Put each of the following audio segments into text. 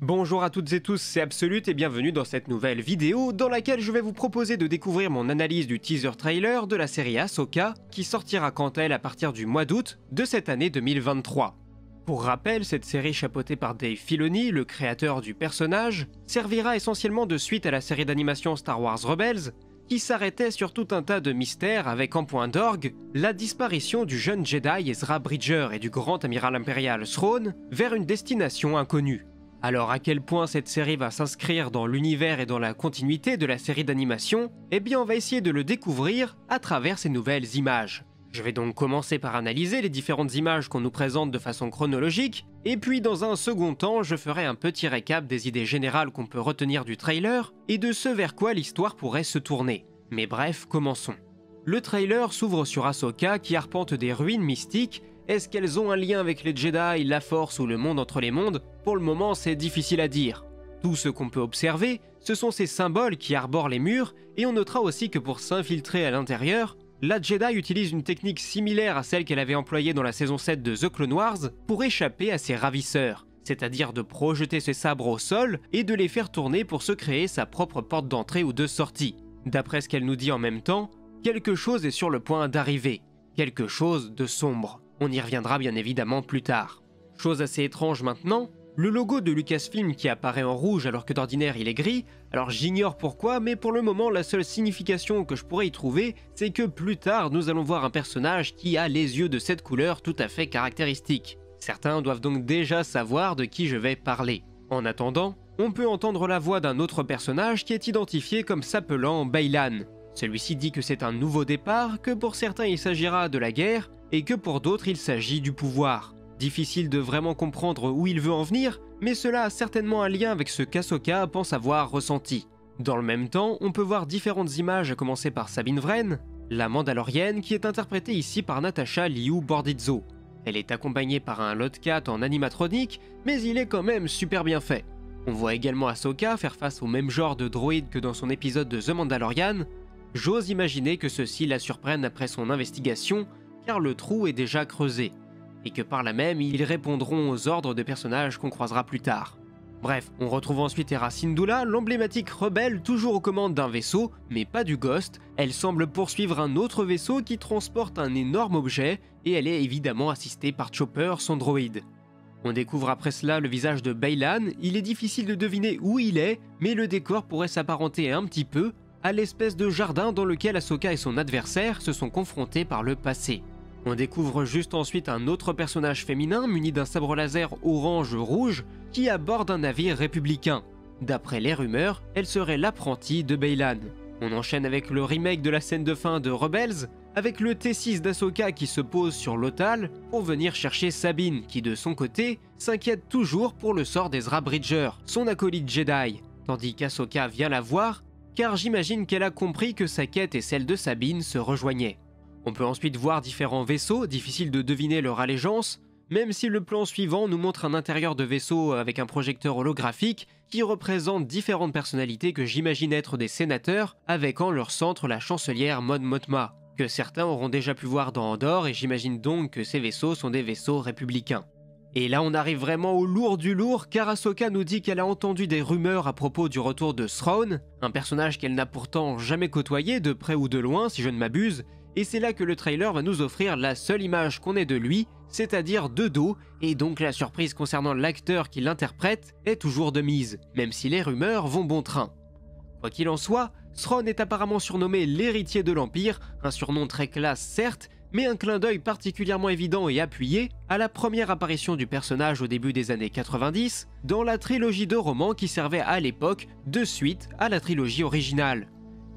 Bonjour à toutes et tous, c'est Absolute et bienvenue dans cette nouvelle vidéo dans laquelle je vais vous proposer de découvrir mon analyse du teaser trailer de la série Ahsoka qui sortira quant à elle à partir du mois d'août de cette année 2023. Pour rappel, cette série chapeautée par Dave Filoni, le créateur du personnage, servira essentiellement de suite à la série d'animation Star Wars Rebels, qui s'arrêtait sur tout un tas de mystères avec en point d'orgue la disparition du jeune Jedi Ezra Bridger et du grand amiral impérial Thrawn vers une destination inconnue. Alors à quel point cette série va s'inscrire dans l'univers et dans la continuité de la série d'animation, eh bien on va essayer de le découvrir à travers ces nouvelles images. Je vais donc commencer par analyser les différentes images qu'on nous présente de façon chronologique, et puis dans un second temps, je ferai un petit récap des idées générales qu'on peut retenir du trailer, et de ce vers quoi l'histoire pourrait se tourner. Mais bref, commençons. Le trailer s'ouvre sur Ahsoka qui arpente des ruines mystiques. Est-ce qu'elles ont un lien avec les Jedi, la Force ou le monde entre les mondes? Pour le moment, c'est difficile à dire. Tout ce qu'on peut observer, ce sont ces symboles qui arborent les murs, et on notera aussi que pour s'infiltrer à l'intérieur, la Jedi utilise une technique similaire à celle qu'elle avait employée dans la saison 7 de The Clone Wars pour échapper à ses ravisseurs, c'est-à-dire de projeter ses sabres au sol et de les faire tourner pour se créer sa propre porte d'entrée ou de sortie. D'après ce qu'elle nous dit en même temps, quelque chose est sur le point d'arriver, quelque chose de sombre. On y reviendra bien évidemment plus tard. Chose assez étrange maintenant, le logo de Lucasfilm qui apparaît en rouge alors que d'ordinaire il est gris, alors j'ignore pourquoi, mais pour le moment la seule signification que je pourrais y trouver, c'est que plus tard nous allons voir un personnage qui a les yeux de cette couleur tout à fait caractéristique. Certains doivent donc déjà savoir de qui je vais parler. En attendant, on peut entendre la voix d'un autre personnage qui est identifié comme s'appelant Baylan. Celui-ci dit que c'est un nouveau départ, que pour certains il s'agira de la guerre, et que pour d'autres il s'agit du pouvoir. Difficile de vraiment comprendre où il veut en venir, mais cela a certainement un lien avec ce qu'Ahsoka pense avoir ressenti. Dans le même temps, on peut voir différentes images à commencer par Sabine Wren, la Mandalorienne qui est interprétée ici par Natasha Liu Bordizzo. Elle est accompagnée par un Lotcat en animatronique, mais il est quand même super bien fait. On voit également Ahsoka faire face au même genre de droïde que dans son épisode de The Mandalorian. J'ose imaginer que ceux-ci la surprennent après son investigation, car le trou est déjà creusé, et que par là même ils répondront aux ordres de personnages qu'on croisera plus tard. Bref, on retrouve ensuite Hera Syndulla, l'emblématique rebelle toujours aux commandes d'un vaisseau, mais pas du Ghost. Elle semble poursuivre un autre vaisseau qui transporte un énorme objet, et elle est évidemment assistée par Chopper, son droïde. On découvre après cela le visage de Baylan. Il est difficile de deviner où il est, mais le décor pourrait s'apparenter un petit peu à l'espèce de jardin dans lequel Ahsoka et son adversaire se sont confrontés par le passé. On découvre juste ensuite un autre personnage féminin muni d'un sabre laser orange-rouge qui aborde un navire républicain. D'après les rumeurs, elle serait l'apprentie de Baylan. On enchaîne avec le remake de la scène de fin de Rebels, avec le T6 d'Ahsoka qui se pose sur Lothal pour venir chercher Sabine qui de son côté s'inquiète toujours pour le sort d'Ezra Bridger, son acolyte Jedi, tandis qu'Ahsoka vient la voir car j'imagine qu'elle a compris que sa quête et celle de Sabine se rejoignaient. On peut ensuite voir différents vaisseaux, difficile de deviner leur allégeance, même si le plan suivant nous montre un intérieur de vaisseau avec un projecteur holographique qui représente différentes personnalités que j'imagine être des sénateurs, avec en leur centre la chancelière Mon Mothma, que certains auront déjà pu voir dans Andor, et j'imagine donc que ces vaisseaux sont des vaisseaux républicains. Et là on arrive vraiment au lourd du lourd, car Ahsoka nous dit qu'elle a entendu des rumeurs à propos du retour de Thrawn, un personnage qu'elle n'a pourtant jamais côtoyé de près ou de loin si je ne m'abuse, et c'est là que le trailer va nous offrir la seule image qu'on ait de lui, c'est-à-dire de dos, et donc la surprise concernant l'acteur qui l'interprète est toujours de mise, même si les rumeurs vont bon train. Quoi qu'il en soit, Thrawn est apparemment surnommé l'héritier de l'Empire, un surnom très classe certes, mais un clin d'œil particulièrement évident et appuyé à la première apparition du personnage au début des années 90 dans la trilogie de romans qui servait à l'époque de suite à la trilogie originale,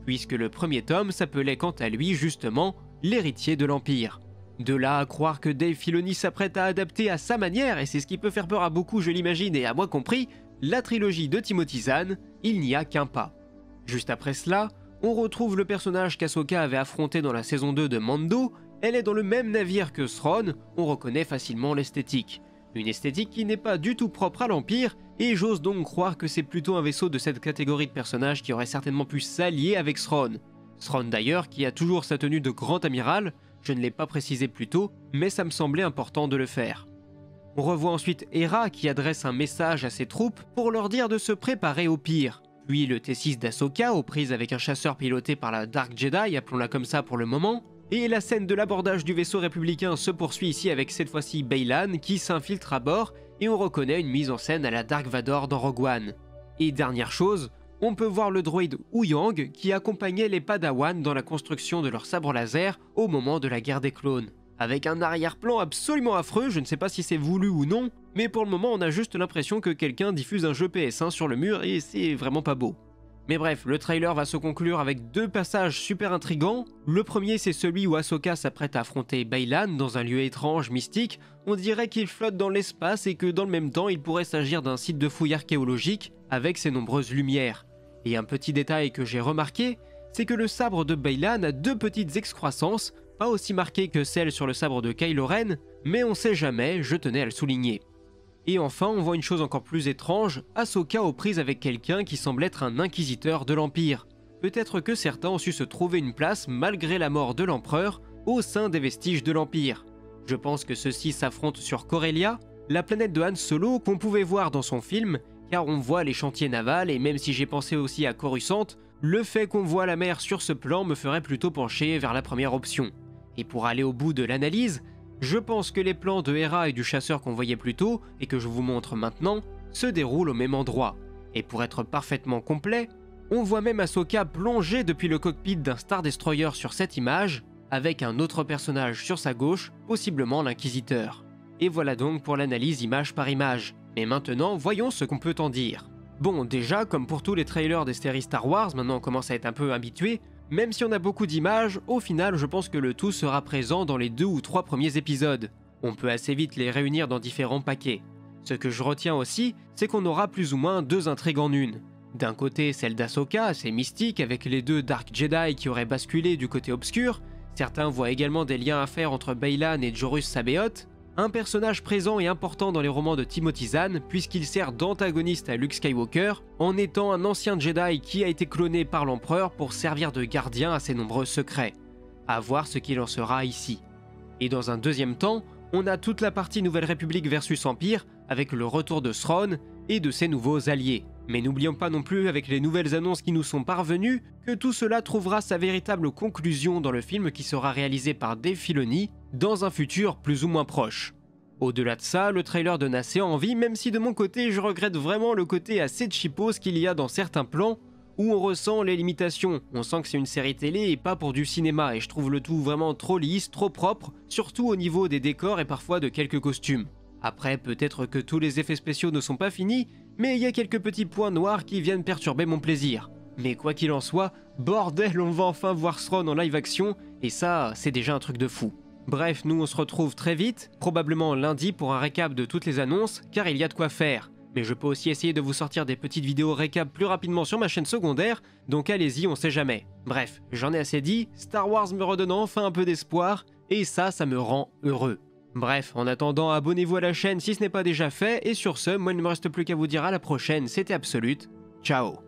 puisque le premier tome s'appelait quant à lui justement l'héritier de l'Empire. De là à croire que Dave Filoni s'apprête à adapter à sa manière, et c'est ce qui peut faire peur à beaucoup je l'imagine et à moi compris, la trilogie de Timothy Zahn, il n'y a qu'un pas. Juste après cela, on retrouve le personnage qu'Ahsoka avait affronté dans la saison 2 de Mando. Elle est dans le même navire que Thrawn, on reconnaît facilement l'esthétique. Une esthétique qui n'est pas du tout propre à l'Empire, et j'ose donc croire que c'est plutôt un vaisseau de cette catégorie de personnages qui aurait certainement pu s'allier avec Thrawn. Thrawn d'ailleurs qui a toujours sa tenue de grand amiral, je ne l'ai pas précisé plus tôt, mais ça me semblait important de le faire. On revoit ensuite Hera qui adresse un message à ses troupes pour leur dire de se préparer au pire. Puis le T6 d'Ahsoka aux prises avec un chasseur piloté par la Dark Jedi, appelons-la comme ça pour le moment. Et la scène de l'abordage du vaisseau républicain se poursuit ici avec cette fois-ci Baylan qui s'infiltre à bord et on reconnaît une mise en scène à la Dark Vador dans Rogue One. Et dernière chose, on peut voir le droïde Huyang qui accompagnait les Padawan dans la construction de leur sabre laser au moment de la guerre des clones. Avec un arrière-plan absolument affreux, je ne sais pas si c'est voulu ou non, mais pour le moment on a juste l'impression que quelqu'un diffuse un jeu PS1 sur le mur et c'est vraiment pas beau. Mais bref, le trailer va se conclure avec 2 passages super intrigants. Le premier c'est celui où Ahsoka s'apprête à affronter Baylan dans un lieu étrange, mystique. On dirait qu'il flotte dans l'espace et que dans le même temps il pourrait s'agir d'un site de fouilles archéologiques avec ses nombreuses lumières. Et un petit détail que j'ai remarqué, c'est que le sabre de Baylan a 2 petites excroissances, pas aussi marquées que celles sur le sabre de Kylo Ren, mais on sait jamais, je tenais à le souligner. Et enfin, on voit une chose encore plus étrange, Ahsoka aux prises avec quelqu'un qui semble être un inquisiteur de l'Empire. Peut-être que certains ont su se trouver une place malgré la mort de l'Empereur au sein des vestiges de l'Empire. Je pense que ceux-ci s'affrontent sur Corellia, la planète de Han Solo qu'on pouvait voir dans son film, car on voit les chantiers navals et même si j'ai pensé aussi à Coruscant, le fait qu'on voit la mer sur ce plan me ferait plutôt pencher vers la première option. Et pour aller au bout de l'analyse, je pense que les plans de Hera et du chasseur qu'on voyait plus tôt, et que je vous montre maintenant, se déroulent au même endroit. Et pour être parfaitement complet, on voit même Ahsoka plonger depuis le cockpit d'un Star Destroyer sur cette image, avec un autre personnage sur sa gauche, possiblement l'Inquisiteur. Et voilà donc pour l'analyse image par image. Mais maintenant, voyons ce qu'on peut en dire. Bon, déjà, comme pour tous les trailers des séries Star Wars, maintenant on commence à être un peu habitué, même si on a beaucoup d'images, au final je pense que le tout sera présent dans les 2 ou 3 premiers épisodes. On peut assez vite les réunir dans différents paquets. Ce que je retiens aussi, c'est qu'on aura plus ou moins 2 intrigues en une. D'un côté celle d'Ahsoka, assez mystique avec les 2 Dark Jedi qui auraient basculé du côté obscur. Certains voient également des liens à faire entre Baylan et Jorus Sabaoth, un personnage présent et important dans les romans de Timothy Zahn puisqu'il sert d'antagoniste à Luke Skywalker en étant un ancien Jedi qui a été cloné par l'Empereur pour servir de gardien à ses nombreux secrets. À voir ce qu'il en sera ici. Et dans un deuxième temps, on a toute la partie Nouvelle République versus Empire avec le retour de Thrawn et de ses nouveaux alliés. Mais n'oublions pas non plus avec les nouvelles annonces qui nous sont parvenues que tout cela trouvera sa véritable conclusion dans le film qui sera réalisé par Dave Filoni dans un futur plus ou moins proche. Au-delà de ça, le trailer donne assez envie, même si de mon côté je regrette vraiment le côté assez cheapos qu'il y a dans certains plans où on ressent les limitations. On sent que c'est une série télé et pas pour du cinéma et je trouve le tout vraiment trop lisse, trop propre, surtout au niveau des décors et parfois de quelques costumes. Après, peut-être que tous les effets spéciaux ne sont pas finis, mais il y a quelques petits points noirs qui viennent perturber mon plaisir. Mais quoi qu'il en soit, bordel, on va enfin voir Thrawn en live action, et ça, c'est déjà un truc de fou. Bref, nous on se retrouve très vite, probablement lundi pour un récap de toutes les annonces, car il y a de quoi faire. Mais je peux aussi essayer de vous sortir des petites vidéos récap plus rapidement sur ma chaîne secondaire, donc allez-y, on sait jamais. Bref, j'en ai assez dit, Star Wars me redonne enfin un peu d'espoir, et ça me rend heureux. Bref, en attendant, abonnez-vous à la chaîne si ce n'est pas déjà fait, et sur ce, moi il ne me reste plus qu'à vous dire à la prochaine, c'était Absolute, ciao.